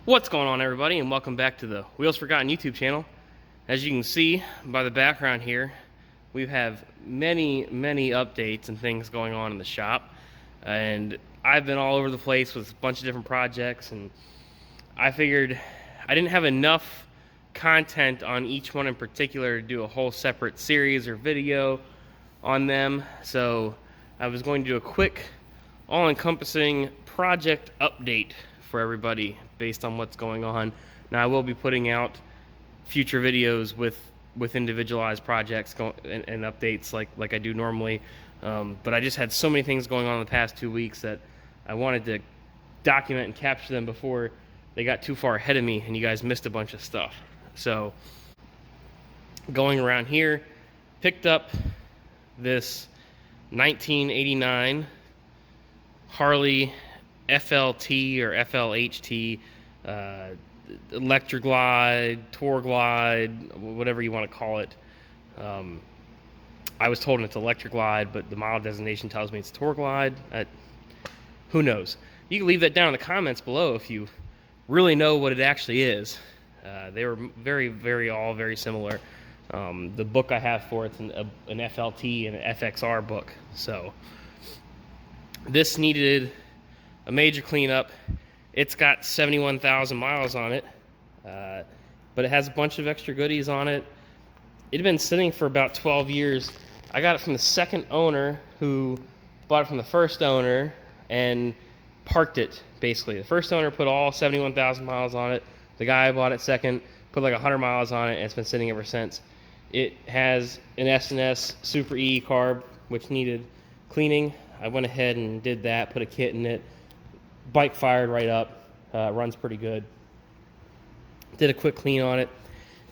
What's going on, everybody, and welcome back to the Wheels Forgotten YouTube channel. As you can see by the background here, we have many updates and things going on in the shop, and I've been all over the place with a bunch of different projects, and I figured I didn't have enough content on each one in particular to do a whole separate series or video on them, so I was going to do a quick all-encompassing project update for everybody based on what's going on. Now, I will be putting out future videos with individualized projects and updates like I do normally, but I just had so many things going on in the past 2 weeks that I wanted to document and capture them before they got too far ahead of me and you guys missed a bunch of stuff. So going around here, picked up this 1989 Harley FLT or FLHT, Electroglide, Tour Glide, whatever you want to call it. I was told it's Electroglide, but the model designation tells me it's Tour Glide. Who knows? You can leave that down in the comments below if you really know what it actually is. They were all very similar. The book I have for it's an FLT and an FXR book. So this needed a major cleanup. It's got 71,000 miles on it, but it has a bunch of extra goodies on it. It had been sitting for about 12 years. I got it from the second owner who bought it from the first owner and parked it, basically. The first owner put all 71,000 miles on it. The guy who bought it second put like 100 miles on it, and it's been sitting ever since. It has an S&S Super E carb, which needed cleaning. I went ahead and did that, put a kit in it. Bike fired right up, runs pretty good. Did a quick clean on it.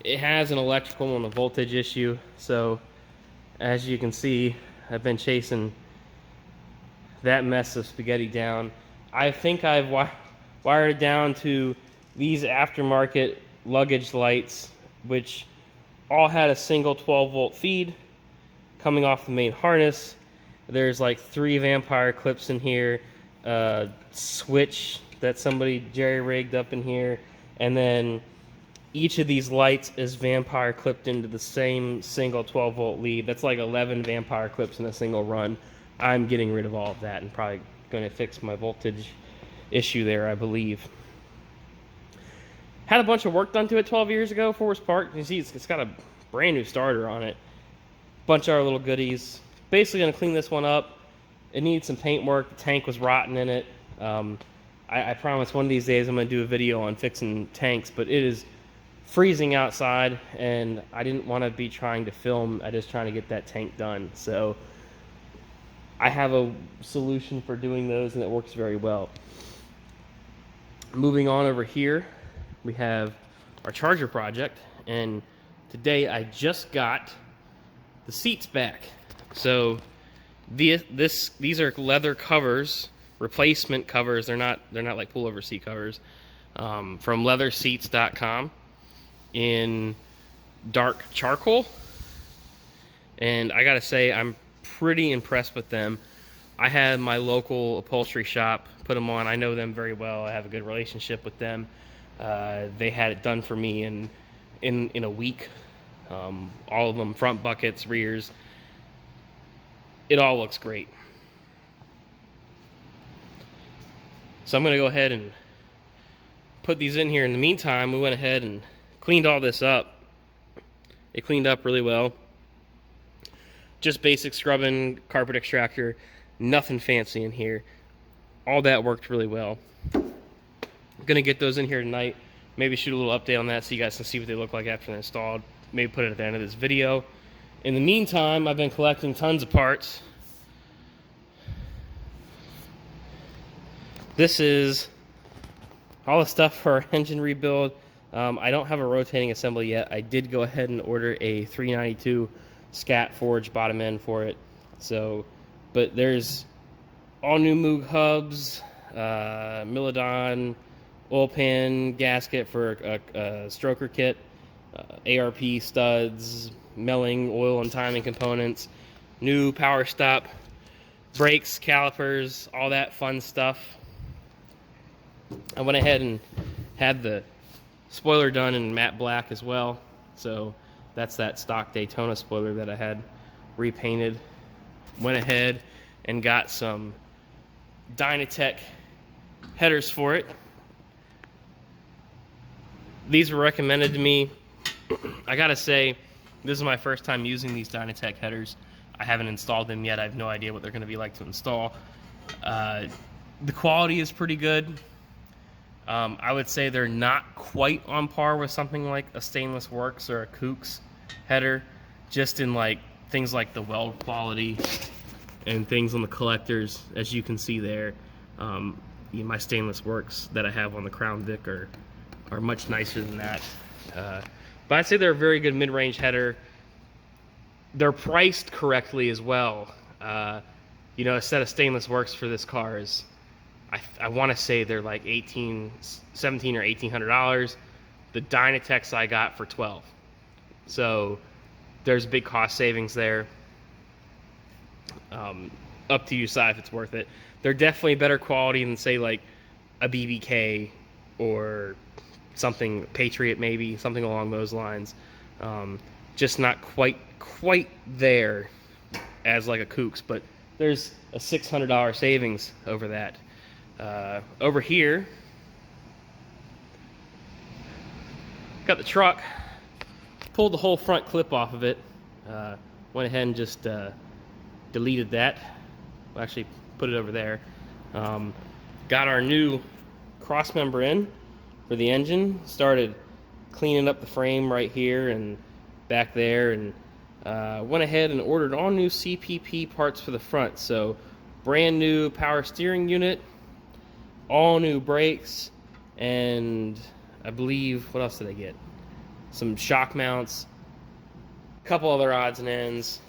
It has an electrical and a voltage issue, so as you can see, I've been chasing that mess of spaghetti down. I think I've wired it down to these aftermarket luggage lights, which all had a single 12-volt feed coming off the main harness. There's like 3 vampire clips in here, switch that somebody jerry-rigged up in here, and then each of these lights is vampire clipped into the same single 12-volt lead. That's like 11 vampire clips in a single run. I'm getting rid of all of that and probably going to fix my voltage issue there, I believe. Had a bunch of work done to it 12 years ago, Forest Park. You see it's got a brand new starter on it. Bunch of our little goodies. Basically going to clean this one up. It needs some paint work. The tank was rotten in it. I promise one of these days I'm going to do a video on fixing tanks, but it is freezing outside, and I didn't want to be trying to film. I just trying to get that tank done. So I have a solution for doing those, and it works very well. Moving on over here, we have our charger project, and today I just got the seats back. So these are leather covers, replacement covers. They're not like pullover seat covers, from leatherseats.com in dark charcoal. And I gotta say, I'm pretty impressed with them. I had my local upholstery shop put them on. I know them very well. I have a good relationship with them. They had it done for me in a week. All of them, front buckets, rears. It all looks great. So I'm going to go ahead and put these in here. In the meantime, we went ahead and cleaned all this up. It cleaned up really well. Just basic scrubbing, carpet extractor, nothing fancy in here. All that worked really well. I'm going to get those in here tonight. Maybe shoot a little update on that so you guys can see what they look like after they're installed. Maybe put it at the end of this video. In the meantime, I've been collecting tons of parts. This is all the stuff for our engine rebuild. I don't have a rotating assembly yet. I did go ahead and order a 392 scat forged bottom end for it. So, but there's all new Moog hubs, Milodon oil pan gasket for a stroker kit, ARP studs, milling, oil and timing components, new power stop, brakes, calipers, all that fun stuff. I went ahead and Had the spoiler done in matte black as well, so that's that stock Daytona spoiler that I had repainted. Went ahead and got some Dynatech headers for it. These were recommended to me. I gotta say, this is my first time using these Dynatech headers. I haven't installed them yet. I have no idea what they're going to be like to install. The quality is pretty good. I would say they're not quite on par with something like a Stainless Works or a Kooks header, just in like things like the weld quality and things on the collectors, as you can see there. My Stainless Works that I have on the Crown Vic are much nicer than that. But I'd say they're a very good mid-range header. They're priced correctly as well. A set of Stainless Works for this car is, I want to say they're like $17 or $1,800. The Dynatechs I got for $12. So there's big cost savings there. Up to you, decide if it's worth it. They're definitely better quality than, say, like a BBK or something Patriot, maybe something along those lines. Just not quite there as like a Kooks, but there's a $600 savings over that. Over here, got the truck, pulled the whole front clip off of it, went ahead and just deleted that. Well, actually put it over there. Got our new cross member in for the engine, started cleaning up the frame right here and back there, and went ahead and ordered all new CPP parts for the front. So brand new power steering unit, all new brakes, and I believe, what else did I get? Some shock mounts, a couple other odds and ends.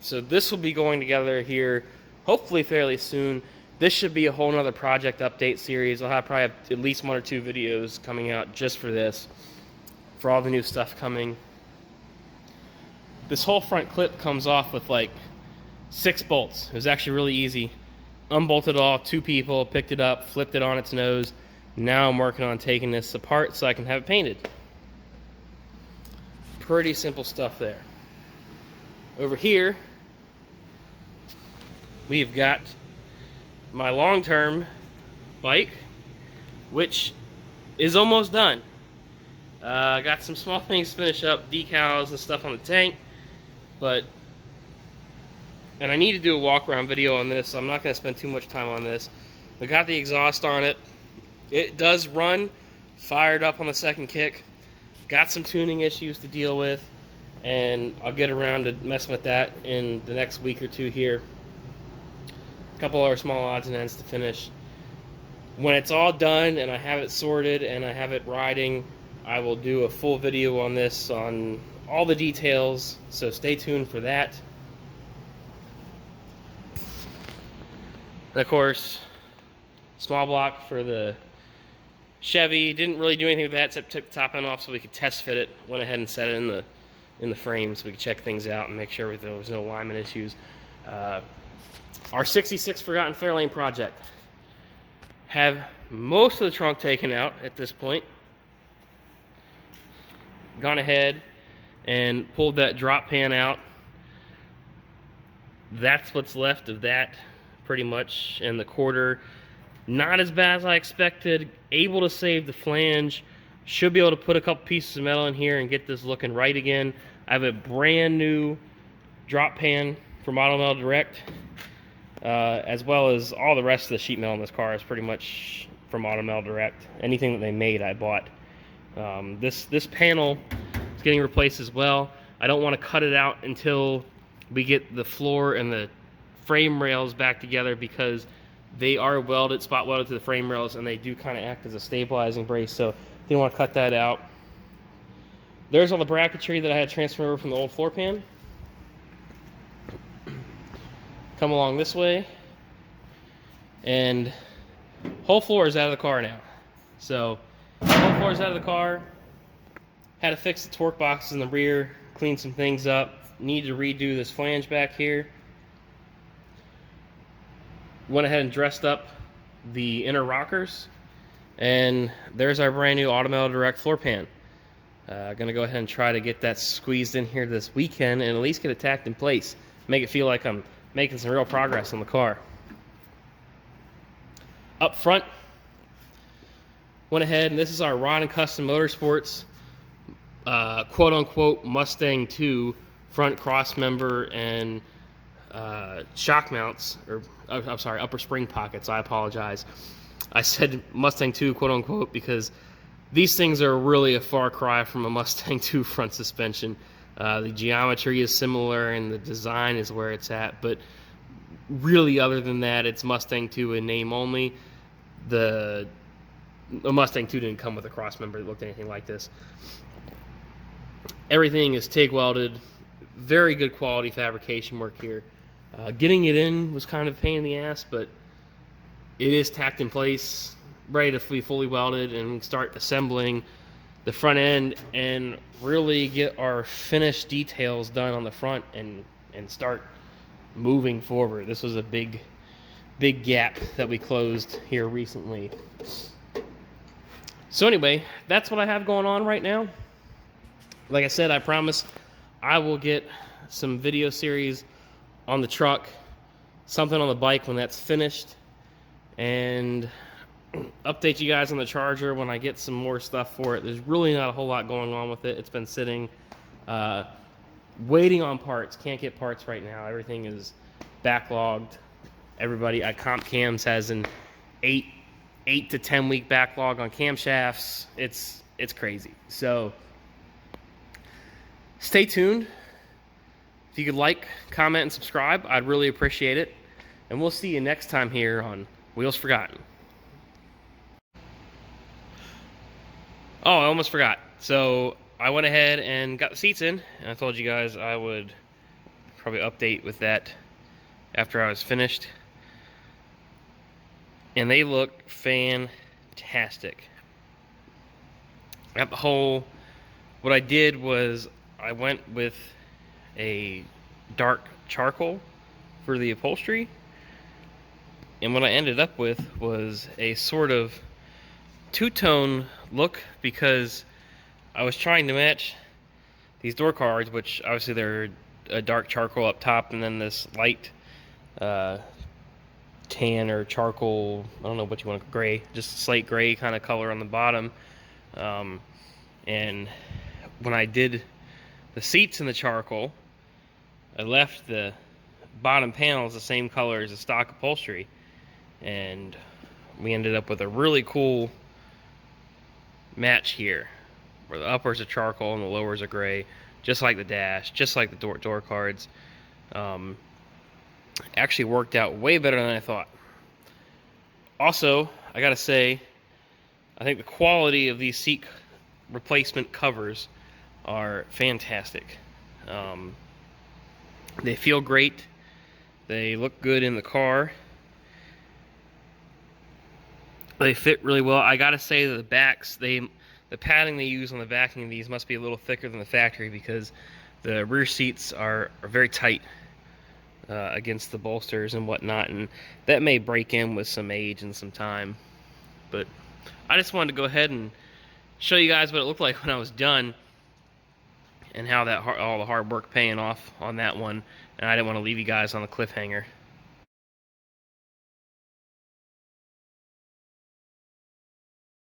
So this will be going together here hopefully fairly soon. This should be a whole nother project update series. I'll probably have at least 1 or 2 videos coming out just for this, for all the new stuff coming. This whole front clip comes off with like 6 bolts. It was actually really easy. Unbolted all, 2 people, picked it up, flipped it on its nose. Now I'm working on taking this apart so I can have it painted. Pretty simple stuff there. Over here, we've got my long-term bike, which is almost done. I got some small things to finish up, decals and stuff on the tank, and I need to do a walk-around video on this, so I'm not going to spend too much time on this. I got the exhaust on it. It does run, fired up on the second kick. Got some tuning issues to deal with, and I'll get around to messing with that in the next week or 2 here. A couple other small odds and ends to finish. When it's all done and I have it sorted and I have it riding, I will do a full video on this, on all the details, so stay tuned for that. And of course, small block for the Chevy. Didn't really do anything with that except took the top end off so we could test fit it. Went ahead and set it in the frame so we could check things out and make sure there was no alignment issues. Our 66 Forgotten Fairlane project. Have most of the trunk taken out at this point. Gone ahead and pulled that drop pan out. That's what's left of that, pretty much, and the quarter. Not as bad as I expected. Able to save the flange. Should be able to put a couple pieces of metal in here and get this looking right again. I have a brand new drop pan from Auto Metal Direct, as well as all the rest of the sheet metal in this car is pretty much from Auto Metal Direct. Anything that they made, I bought. This panel is getting replaced as well. I don't want to cut it out until we get the floor and the frame rails back together, because they are welded, spot welded to the frame rails, and they do kind of act as a stabilizing brace, so didn't want to cut that out. There's all the bracketry that I had transferred over from the old floor pan. Come along this way, and whole floor is out of the car now. So whole floor is out of the car. Had to fix the torque boxes in the rear, clean some things up. Need to redo this flange back here. Went ahead and dressed up the inner rockers. And there's our brand new Automail Direct floor pan. Gonna go ahead and try to get that squeezed in here this weekend and at least get it tacked in place. Make it feel like I'm making some real progress on the car. Up front, went ahead, and this is our Rod and Custom Motorsports quote unquote Mustang 2 front cross member and shock mounts, or I'm sorry, upper spring pockets. I apologize. I said Mustang 2 quote unquote because these things are really a far cry from a Mustang 2 front suspension. The geometry is similar and the design is where it's at, but really other than that, it's Mustang 2 in name only. The Mustang 2 didn't come with a cross member that looked anything like this. Everything is TIG welded, very good quality fabrication work here. Getting it in was kind of a pain in the ass, but it is tacked in place, ready to be fully welded, and start assembling the front end and really get our finished details done on the front and start moving forward. This was a big gap that we closed here recently. So anyway, that's what I have going on right now. Like I said, I promise I will get some video series on the truck, something on the bike when that's finished, and update you guys on the Charger when I get some more stuff for it. There's really not a whole lot going on with it. It's been sitting, waiting on parts. Can't get parts right now. Everything is backlogged. Everybody at Comp Cams has an 8 to 10 week backlog on camshafts. It's crazy. So stay tuned. If you could like, comment, and subscribe, I'd really appreciate it. And we'll see you next time here on Wheels Forgotten. Oh, I almost forgot. So I went ahead and got the seats in, and I told you guys I would probably update with that after I was finished. And they look fantastic. Got the whole, what I did was I went with a dark charcoal for the upholstery, and what I ended up with was a sort of two-tone look, because I was trying to match these door cards, which obviously they're a dark charcoal up top and then this light tan or charcoal, I don't know what you want, gray, just slate gray kind of color on the bottom. And when I did the seats in the charcoal, I left the bottom panels the same color as the stock upholstery, and we ended up with a really cool match here, where the uppers are charcoal and the lowers are gray, just like the dash, just like the door cards. Actually worked out way better than I thought. Also, I gotta say, I think the quality of these seat replacement covers are fantastic. They feel great. They look good in the car. They fit really well. I gotta say that the backs, the padding they use on the backing of these must be a little thicker than the factory, because the rear seats are very tight against the bolsters and whatnot, and that may break in with some age and some time. But I just wanted to go ahead and show you guys what it looked like when I was done, and how that all the hard work paying off on that one. And I didn't want to leave you guys on a cliffhanger.